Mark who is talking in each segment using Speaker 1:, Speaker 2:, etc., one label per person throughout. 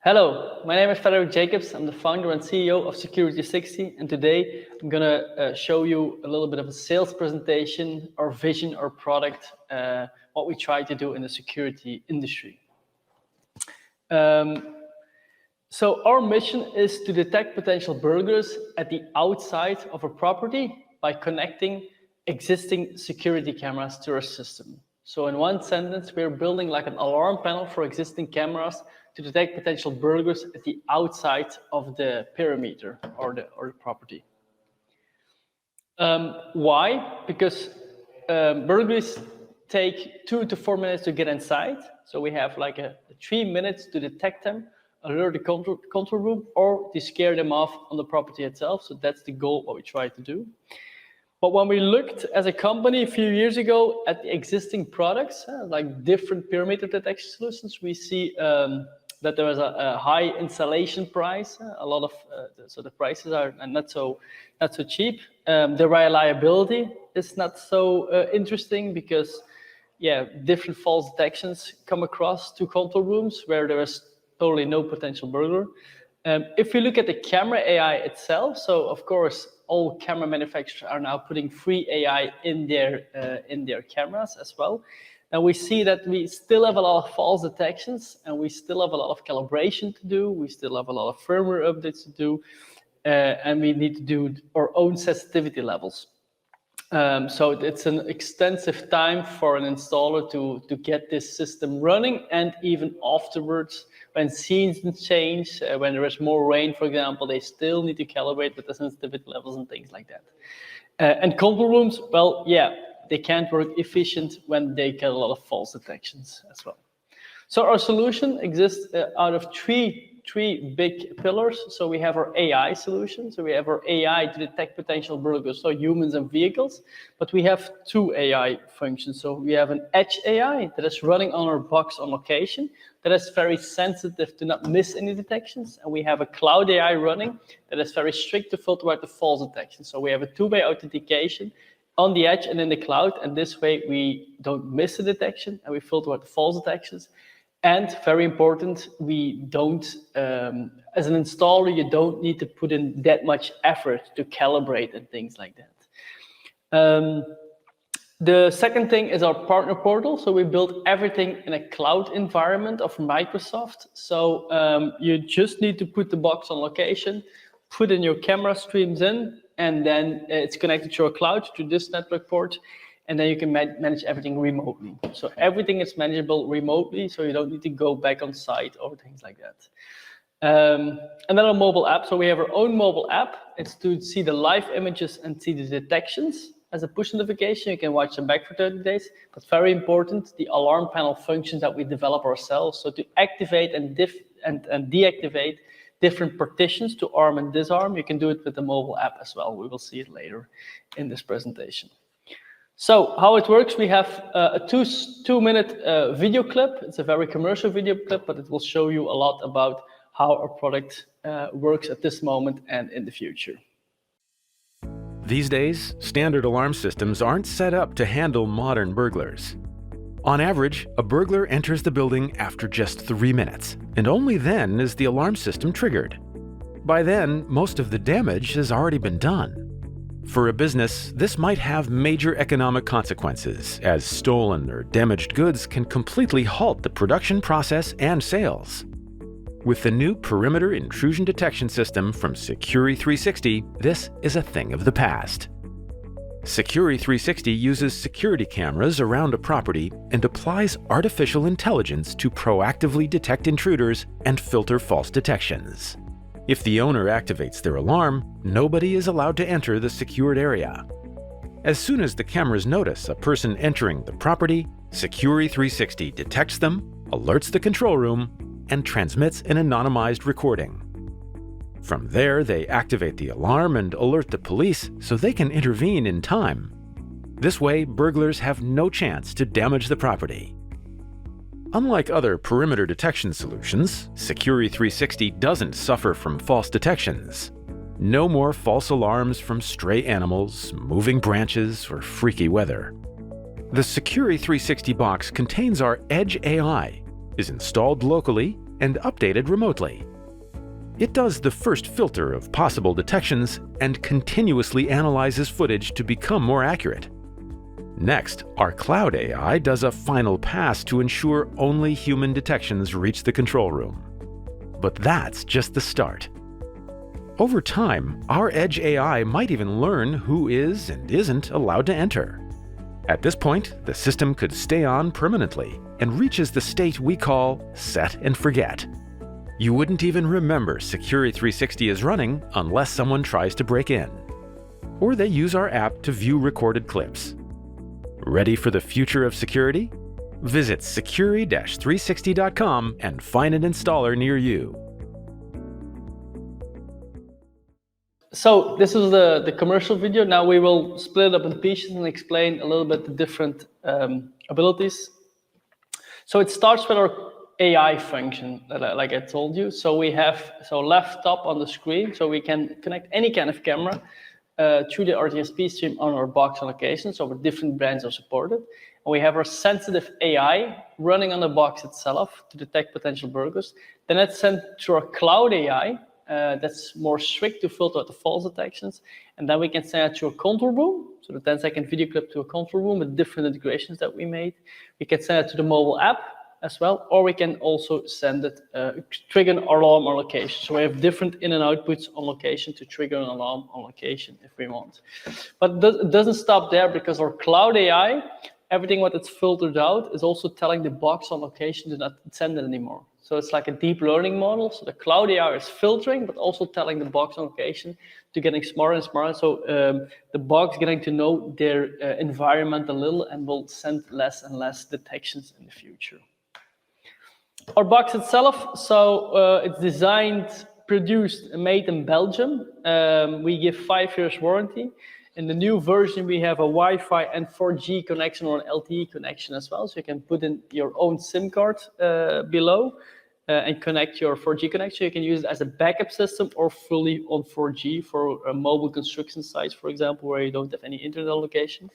Speaker 1: Hello, my name is Frederick Jacobs. I'm the founder and CEO of Secury360, and today I'm gonna show you a little bit of a sales presentation, our vision, our product, what we try to do in the security industry. So our mission is to detect potential burglars at the outside of a property by connecting existing security cameras to our system. So in one sentence, we're building like an alarm panel for existing cameras to detect potential burglars at the outside of the perimeter or the property. Why? Because burglaries take 2 to 4 minutes to get inside. So we have like 3 minutes to detect them, alert the control room, or to scare them off on the property itself. So that's the goal, what we try to do. But when we looked as a company a few years ago at the existing products, like different perimeter detection solutions, we see that there was a high installation price. A lot of so the prices are not so cheap. The reliability is not so interesting because, different false detections come across to control rooms where there is totally no potential burglar. If you look at the camera AI itself, so of course all camera manufacturers are now putting free AI in their cameras as well. And we see that we still have a lot of false detections, and we still have a lot of calibration to do. We still have a lot of firmware updates to do, and we need to do our own sensitivity levels. So it's an extensive time for an installer to get this system running, and even afterwards, when seasons change, when there is more rain, for example, they still need to calibrate with the sensitivity levels and things like that. And control rooms, well, they can't work efficient when they get a lot of false detections as well. So our solution exists out of three big pillars. So we have our AI solution. So we have our AI to detect potential burglars, so humans and vehicles. But we have 2 AI functions. So we have an edge AI that is running on our box on location, that is very sensitive to not miss any detections. And we have a cloud AI running that is very strict to filter out the false detections. So we have a 2-way authentication on the edge and in the cloud. And this way we don't miss the detection and we filter out the false detections. And very important, we don't, as an installer, you don't need to put in that much effort to calibrate and things like that. The second thing is our partner portal. So we built everything in a cloud environment of Microsoft. So you just need to put the box on location, put in your camera streams in, and then it's connected to your cloud through this network port. And then you can manage everything remotely. So everything is manageable remotely, so you don't need to go back on site or things like that. And then our mobile app. So we have our own mobile app. It's to see the live images and see the detections. As a push notification, you can watch them back for 30 days. But very important, the alarm panel functions that we develop ourselves. So to activate and deactivate different partitions to arm and disarm, you can do it with the mobile app as well. We will see it later in this presentation. So how it works, we have a 2-minute video clip. It's a very commercial video clip, but it will show you a lot about how our product works at this moment and in the future.
Speaker 2: These days, standard alarm systems aren't set up to handle modern burglars. On average, a burglar enters the building after just 3 minutes, and only then is the alarm system triggered. By then, most of the damage has already been done. For a business, this might have major economic consequences, as stolen or damaged goods can completely halt the production process and sales. With the new perimeter intrusion detection system from Secury360, this is a thing of the past. Secury360 uses security cameras around a property and applies artificial intelligence to proactively detect intruders and filter false detections. If the owner activates their alarm, nobody is allowed to enter the secured area. As soon as the cameras notice a person entering the property, Secury360 detects them, alerts the control room, and transmits an anonymized recording. From there, they activate the alarm and alert the police so they can intervene in time. This way, burglars have no chance to damage the property. Unlike other perimeter detection solutions, Secury360 doesn't suffer from false detections. No more false alarms from stray animals, moving branches, or freaky weather. The Secury360 box contains our Edge AI, is installed locally, and updated remotely. It does the first filter of possible detections and continuously analyzes footage to become more accurate. Next, our cloud AI does a final pass to ensure only human detections reach the control room. But that's just the start. Over time, our edge AI might even learn who is and isn't allowed to enter. At this point, the system could stay on permanently and reaches the state we call set and forget. You wouldn't even remember Secury360 is running unless someone tries to break in. Or they use our app to view recorded clips. Ready for the future of security? Visit Secury360.com and find an installer near you.
Speaker 1: So this is the commercial video. Now we will split it up in pieces and explain a little bit the different abilities. So it starts with our AI function, like I told you. So we have left top on the screen, so we can connect any kind of camera through the RTSP stream on our box on location. So different brands are supported. And we have our sensitive AI running on the box itself to detect potential burglars. Then it's sent through our cloud AI. That's more strict to filter out the false detections. And then we can send it to a control room, so the 10-second video clip to a control room with different integrations that we made. We can send it to the mobile app as well, or we can also send it, trigger an alarm on location. So we have different in and outputs on location to trigger an alarm on location if we want. But it doesn't stop there, because our cloud AI, everything what it's filtered out is also telling the box on location to not send it anymore. So it's like a deep learning model. So the cloud AI is filtering, but also telling the box on location to getting smarter and smarter. So the box getting to know their environment a little and will send less and less detections in the future. Our box itself, so it's designed, produced, and made in Belgium. We give 5 years warranty. In the new version, we have a Wi-Fi and 4G connection or an LTE connection as well. So you can put in your own SIM card below and connect your 4G connection. You can use it as a backup system or fully on 4G for mobile construction sites, for example, where you don't have any internet location.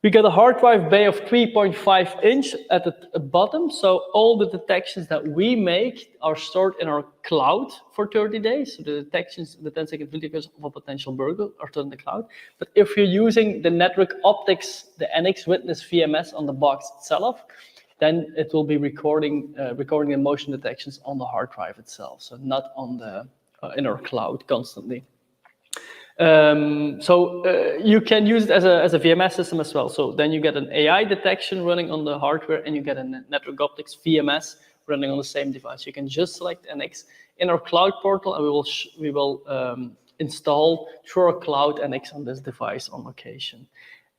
Speaker 1: We got a hard drive bay of 3.5 inch at the bottom. So all the detections that we make are stored in our cloud for 30 days. So the detections, the 10-second videos of a potential burglar are stored in the cloud. But if you're using the network optics, the NX Witness VMS on the box itself, then it will be recording the motion detections on the hard drive itself. So not on the in our cloud constantly. You can use it as a VMS system as well. So then you get an AI detection running on the hardware, and you get a network optics VMS running on the same device. You can just select NX in our cloud portal, and we will install through our cloud NX on this device on location.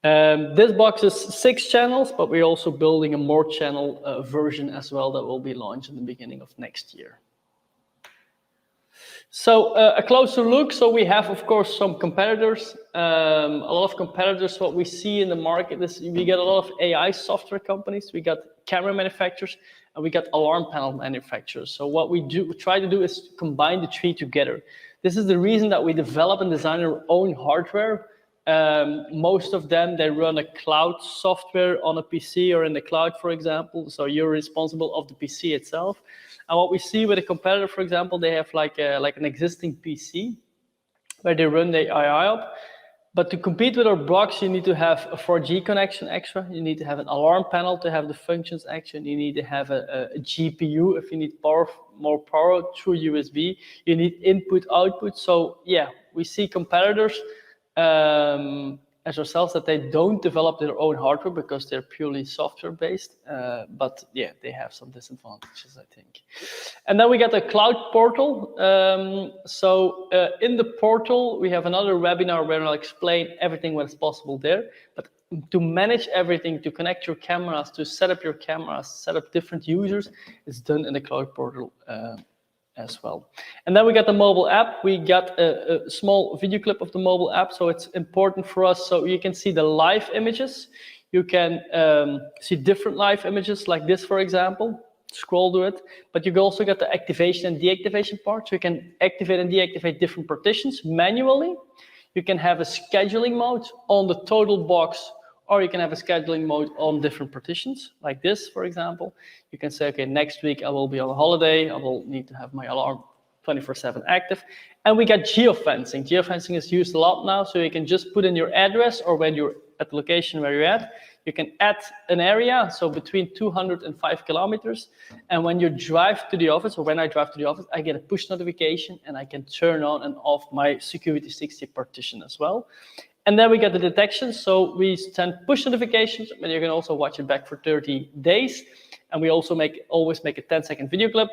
Speaker 1: This box is 6 channels, but we're also building a more channel version as well that will be launched in the beginning of next year. So a closer look. So we have, of course, some competitors. A lot of competitors. What we see in the market is we get a lot of AI software companies. We got camera manufacturers, and we got alarm panel manufacturers. So what we try to do is combine the 3 together. This is the reason that we develop and design our own hardware. Most of them, they run a cloud software on a PC or in the cloud, for example. So you're responsible of the PC itself. And what we see with a competitor, for example, they have like an existing PC where they run the AI up. But to compete with our box, you need to have a 4G connection extra. You need to have an alarm panel to have the functions extra. You need to have a GPU if you need more power through USB. You need input output. So yeah, we see competitors as ourselves that they don't develop their own hardware because they're purely software based. But yeah, they have some disadvantages, I think. And then we got the cloud portal. In the portal, we have another webinar where I'll explain everything what is possible there. But to manage everything, to connect your cameras, to set up your cameras, set up different users, is done in the cloud portal as well. And then we got the mobile app. We got a small video clip of the mobile app, so it's important for us. So you can see the live images. You can see different live images like this, for example. Scroll to it. But you can also get the activation and deactivation part. So you can activate and deactivate different partitions manually. You can have a scheduling mode on the total box Or you can have a scheduling mode on different partitions, like this, for example. You can say, okay, next week I will be on a holiday. I will need to have my alarm 24/7 active. And we got geofencing. Geofencing is used a lot now, so you can just put in your address, or when you're at the location where you're at, you can add an area, so between 200 and 5 kilometers. And when you drive to the office, or when I drive to the office, I get a push notification, and I can turn on and off my Secury360 partition as well. And then we get the detection. So we send push notifications, but you can also watch it back for 30 days. And we also always make a 10-second video clip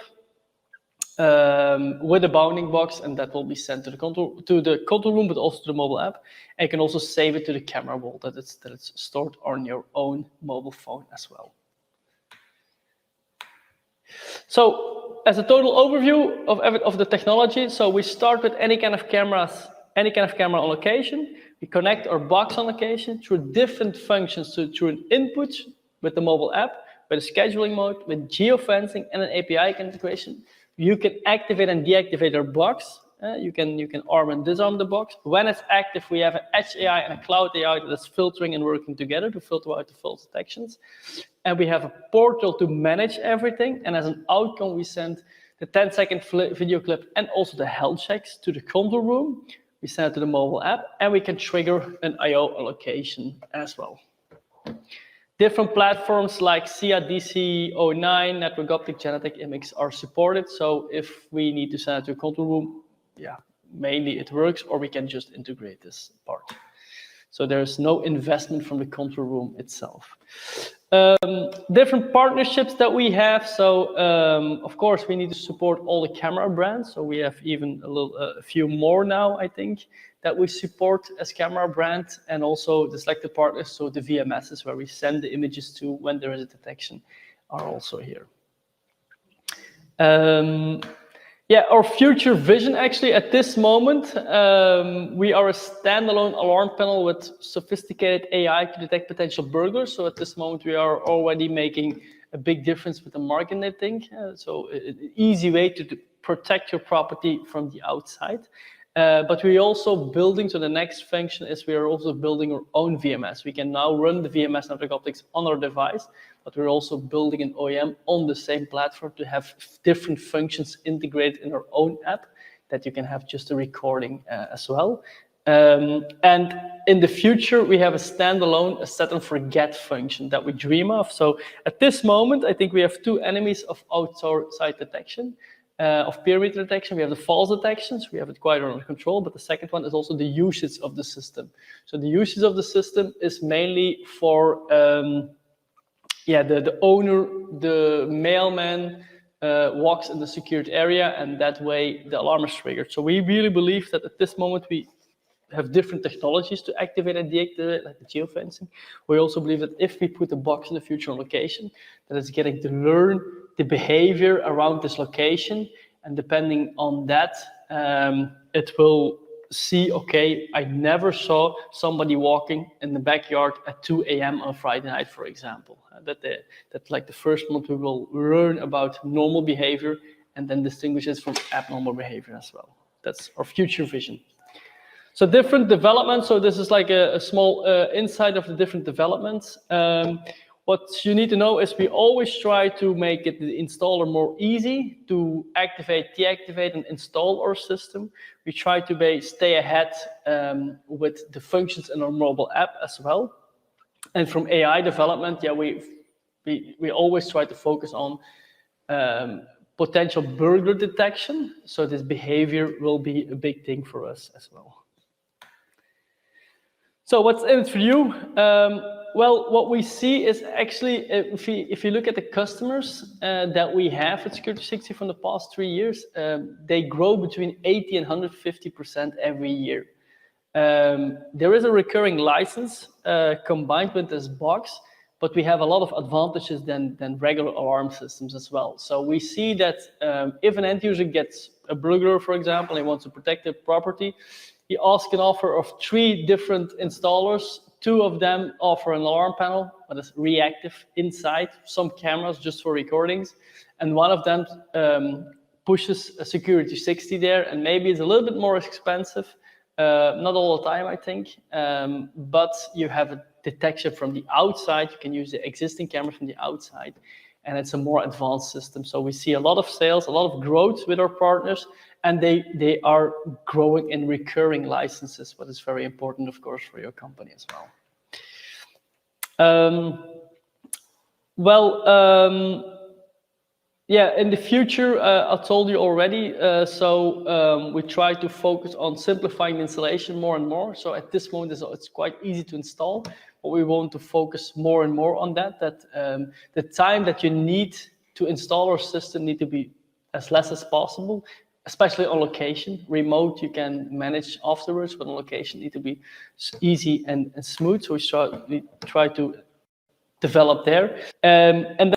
Speaker 1: with a bounding box, and that will be sent to the control room, but also to the mobile app. And you can also save it to the camera roll that it's stored on your own mobile phone as well. So as a total overview of the technology, so we start with any kind of camera on location. We connect our box on location through different functions, so through an input with the mobile app, with a scheduling mode, with geofencing, and an API integration. You can activate and deactivate our box. You can arm and disarm the box. When it's active, we have an edge AI and a cloud AI that's filtering and working together to filter out the false detections. And we have a portal to manage everything. And as an outcome, we send the 10-second video clip and also the health checks to the control room. We send it to the mobile app, and we can trigger an I/O allocation as well. Different platforms like SIA DC09, Network Optic, Genetic Imix are supported. So if we need to send it to a control room, yeah, mainly it works, or we can just integrate this part. So there's no investment from the control room itself. Different partnerships that we have. So of course we need to support all the camera brands. So we have even a few more now, I think, that we support as camera brand, and also the selected partners. So the VMSs where we send the images to when there is a detection are also here. Yeah, our future vision, actually, at this moment, we are a standalone alarm panel with sophisticated AI to detect potential burglars. So at this moment, we are already making a big difference with the market, I think. So an easy way to protect your property from the outside. But we're also building, so the next function is we are also building our own VMS. We can now run the VMS network optics on our device, but we're also building an OEM on the same platform to have different functions integrated in our own app that you can have just a recording as well. And in the future, we have a standalone set and forget function that we dream of. So at this moment, I think we have two enemies of outside detection. Of perimeter detection, we have the false detections. We have it quite under control, but the second one is also the usage of the system. So the usage of the system is mainly for the owner, the mailman walks in the secured area, and that way the alarm is triggered. So we really believe that at this moment we have different technologies to activate and deactivate, like the geofencing. We also believe that if we put a box in the future on location, that it's getting to learn the behavior around this location, and depending on that, it will see, okay, I never saw somebody walking in the backyard at 2 a.m. on Friday night, for example. That's like the first month we will learn about normal behavior and then distinguish it from abnormal behavior as well. That's our future vision. So different developments. So this is like a small insight of the different developments. What you need to know is we always try to make it the installer more easy to activate, deactivate, and install our system. We try to stay ahead with the functions in our mobile app as well. And from AI development, yeah, we always try to focus on potential burglar detection. So this behavior will be a big thing for us as well. So what's in it for you? Well, what we see is actually, if you look at the customers that we have at Secury360 from the past 3 years, they grow between 80 and 150% every year. There is a recurring license combined with this box, but we have a lot of advantages than regular alarm systems as well. So we see that if an end user gets a burglar, for example, and he wants to protect their property, he asks an offer of 3 different installers. 2 of them offer an alarm panel that is reactive inside, some cameras just for recordings, and one of them pushes a Secury360 there, and maybe it's a little bit more expensive, not all the time, I think, but you have detection from the outside. You can use the existing camera from the outside, and it's a more advanced system. So we see a lot of sales, a lot of growth with our partners, and they are growing in recurring licenses, what is very important, of course, for your company as well. Yeah, in the future, I told you already, we try to focus on simplifying the installation more and more. So at this moment, it's quite easy to install, but we want to focus more and more on that the time that you need to install our system need to be as less as possible, especially on location. Remote, you can manage afterwards, but on location, need to be easy and smooth. So we try to develop there. And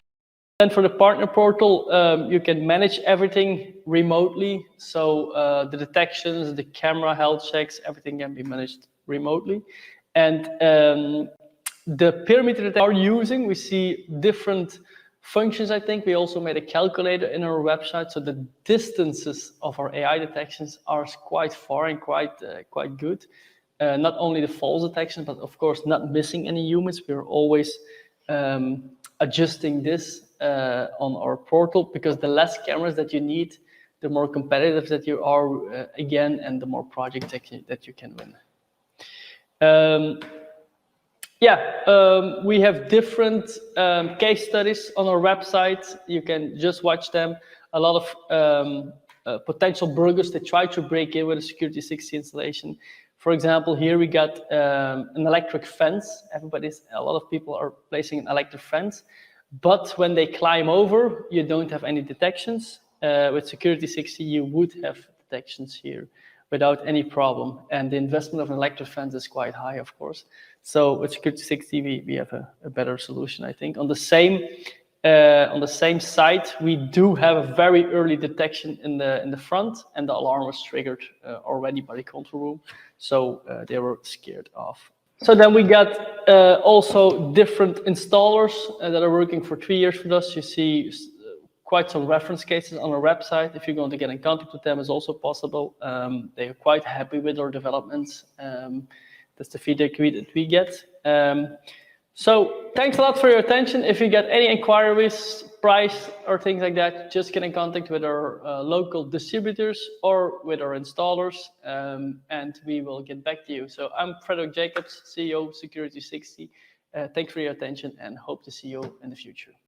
Speaker 1: then for the partner portal, you can manage everything remotely. So the detections, the camera health checks, everything can be managed remotely. And the perimeter that they are using, we see different functions, I think. We also made a calculator in our website. So the distances of our AI detections are quite far and quite good. Not only the false detection, but of course not missing any humans. We're always adjusting this on our portal, because the less cameras that you need, the more competitive that you are again, and the more projects that you can win. We have different case studies on our website. You can just watch them. A lot of potential burglars that try to break in with a Secury360 installation. For example, here we got an electric fence. A lot of people are placing an electric fence, but when they climb over, you don't have any detections. With Secury360, you would have detections here without any problem. And the investment of an electric fence is quite high, of course. So with Secury360, we have a better solution, I think. On the same site, we do have a very early detection in the front, and the alarm was triggered already by the control room. So they were scared off. So then we got also different installers that are working for 3 years with us. You see quite some reference cases on our website. If you're going to get in contact with them, it's also possible. They are quite happy with our developments. That's the feedback that we get. So thanks a lot for your attention. If you get any inquiries, price, or things like that, just get in contact with our local distributors or with our installers, and we will get back to you. So I'm Frederick Jacobs, CEO of Secury360. Thanks for your attention, and hope to see you in the future.